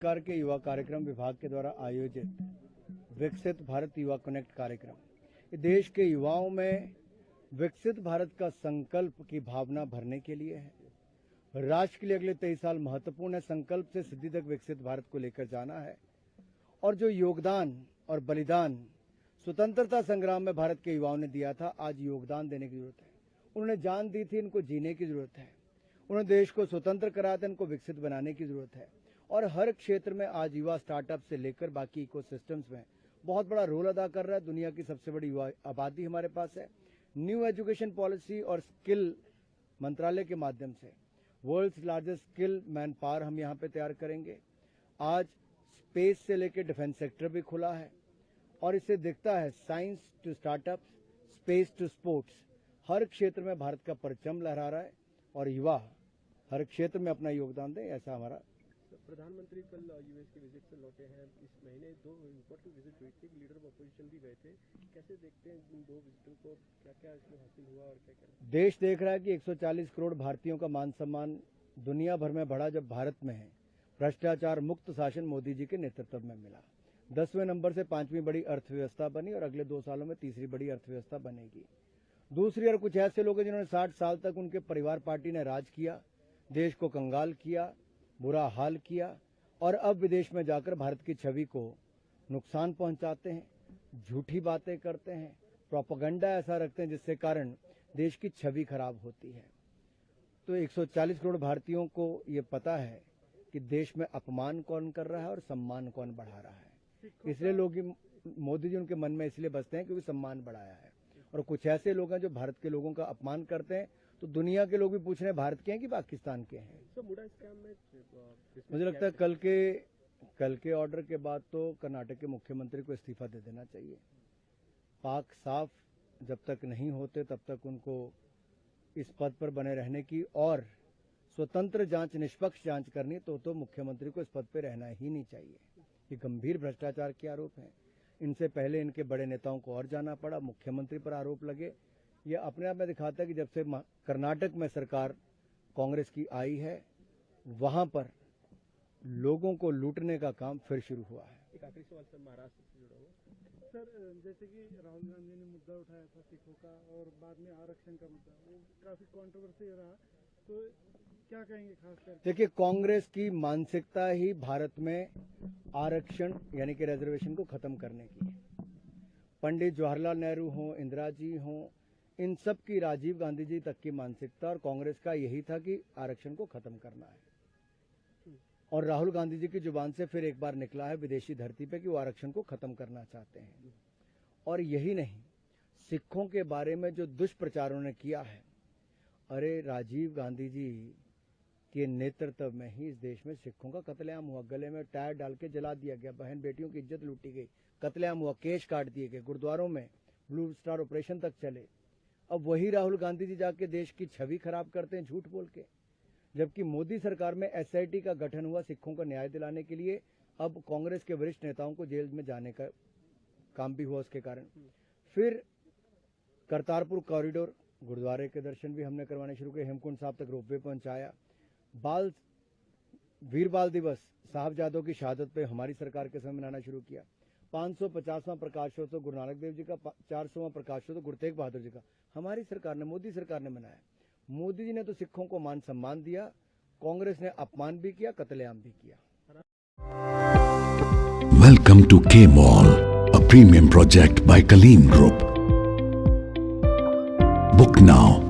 सरकार के युवा कार्यक्रम विभाग के द्वारा आयोजित विकसित भारत युवा कनेक्ट कार्यक्रम देश के युवाओं में विकसित भारत का संकल्प की भावना भरने के लिए है। राष्ट्र के लिए अगले 23 साल महत्वपूर्ण है। संकल्प से सिद्धि तक विकसित भारत को लेकर जाना है और जो योगदान और बलिदान स्वतंत्रता संग्राम में भारत के युवाओं ने दिया था, आज योगदान देने की जरूरत है। उन्होंने जान दी थी, इनको जीने की जरूरत है। उन्होंने देश को स्वतंत्र कराया था, इनको विकसित बनाने की जरूरत है। और हर क्षेत्र में आज युवा स्टार्टअप से लेकर बाकी इकोसिस्टम्स में बहुत बड़ा रोल अदा कर रहा है। दुनिया की सबसे बड़ी युवा आबादी हमारे पास है। न्यू एजुकेशन पॉलिसी और स्किल मंत्रालय के माध्यम से world's largest skill man power हम यहाँ पे तैयार करेंगे। आज स्पेस से लेकर डिफेंस सेक्टर भी खुला है और इससे दिखता है science to startup, space to sports, हर क्षेत्र में भारत का परचम लहरा रहा है और युवा हर क्षेत्र में अपना योगदान दें, ऐसा हमारा। प्रधानमंत्री कल यूएस के विजिट से लौटे हैं। इस महीने 2 इम्पोर्टेंट विजिट हुई थी, लीडर ऑफ अपोजिशन भी गए थे। कैसे देखते हैं इन 2 विजिटों को, क्या क्या इसमें हासिल हुआ और क्या क्या? देश देख रहा है कि 140 करोड़ भारतीयों का मान सम्मान दुनिया भर में बढ़ा जब भारत में है भ्रष्टाचार मुक्त शासन मोदी जी के नेतृत्व में मिला। 10वें नंबर से 5वीं बड़ी अर्थव्यवस्था बनी और अगले 2 सालों में 3री बड़ी अर्थव्यवस्था बनेगी। दूसरी ओर कुछ ऐसे लोग हैं जिन्होंने 60 साल तक उनके परिवार पार्टी ने राज किया, देश को कंगाल किया, बुरा हाल किया और अब विदेश में जाकर भारत की छवि को नुकसान पहुंचाते हैं, झूठी बातें करते हैं, प्रोपेगेंडा ऐसा रखते हैं जिससे कारण देश की छवि खराब होती है। तो 140 करोड़ भारतीयों को ये पता है कि देश में अपमान कौन कर रहा है और सम्मान कौन बढ़ा रहा है। इसलिए लोग मोदी जी उनके मन में इसलिए बसते हैं क्योंकि सम्मान बढ़ाया है। और कुछ ऐसे लोग हैं जो भारत के लोगों का अपमान करते हैं, तो दुनिया के लोग भी पूछ रहे हैं भारत के हैं कि पाकिस्तान के हैं। मुझे लगता है कल के ऑर्डर के बाद तो कर्नाटक के मुख्यमंत्री को इस्तीफा दे देना चाहिए। पाक साफ जब तक नहीं होते तब तक उनको इस पद पर बने रहने की और स्वतंत्र जांच, निष्पक्ष जांच करनी तो मुख्यमंत्री को इस पद पर रहना ही नहीं चाहिए। ये गंभीर भ्रष्टाचार के आरोप हैं। इनसे पहले इनके बड़े नेताओं को और जाना पड़ा, मुख्यमंत्री पर आरोप लगे। ये अपने आप में दिखाता है कि जब से कर्नाटक में सरकार कांग्रेस की आई है, वहां पर लोगों को लूटने का काम फिर शुरू हुआ है। एक आखिरी सवाल सर, महाराष्ट्र से जुड़ा हुआ। सर, जैसे कि राहुल गांधी ने मुद्दा उठाया था सिखों का और बाद में आरक्षण का मुद्दा, वो काफी कंट्रोवर्सी रहा, तो क्या कहेंगे खास कर? देखिए, कांग्रेस की मानसिकता ही भारत में आरक्षण यानी कि रिजर्वेशन को खत्म करने की है। पंडित जवाहरलाल नेहरू हों, इंदिरा जी हों, इन सब की, राजीव गांधी जी तक की मानसिकता और कांग्रेस का यही था कि आरक्षण को खत्म करना है। और राहुल गांधी जी की जुबान से फिर एक बार निकला है विदेशी धरती पे कि वो आरक्षण को खत्म करना चाहते हैं। और यही नहीं, सिखों के बारे में जो दुष्प्रचार उन्होंने किया है, अरे राजीव गांधी जी के नेतृत्व में ही इस देश में सिखों का कत्लेआम हुआ। गले में टायर डाल के जला दिया गया, बहन बेटियों की इज्जत लूटी गई, कत्लेआम हुआ, केश काट दिए गए, गुरुद्वारों में ब्लू स्टार ऑपरेशन तक चले। अब वही राहुल गांधी जी जाके देश की छवि खराब करते हैं झूठ बोल के। जबकि मोदी सरकार में एसआईटी का गठन हुआ सिखों को न्याय दिलाने के लिए। अब कांग्रेस के वरिष्ठ नेताओं को जेल में जाने का काम भी हुआ उसके कारण। फिर करतारपुर कॉरिडोर, गुरुद्वारे के दर्शन भी हमने करवाने शुरू किए, हेमकुंड साहब तक रोपवे पहुंचाया। वीर बाल दिवस, साहबजादों की शहादत पे हमारी सरकार के समय मनाना शुरू किया। 550वां प्रकाशोत्सव गुरु नानक देव जी का, 400वां प्रकाशोत्सव गुरु तेग बहादुर जी का हमारी सरकार ने, मोदी सरकार ने मनाया। मोदी जी ने तो सिखों को मान सम्मान दिया, कांग्रेस ने अपमान भी किया, कत्लेआम भी किया। Welcome to K Mall, a premium project by Kaleem Group. Book now.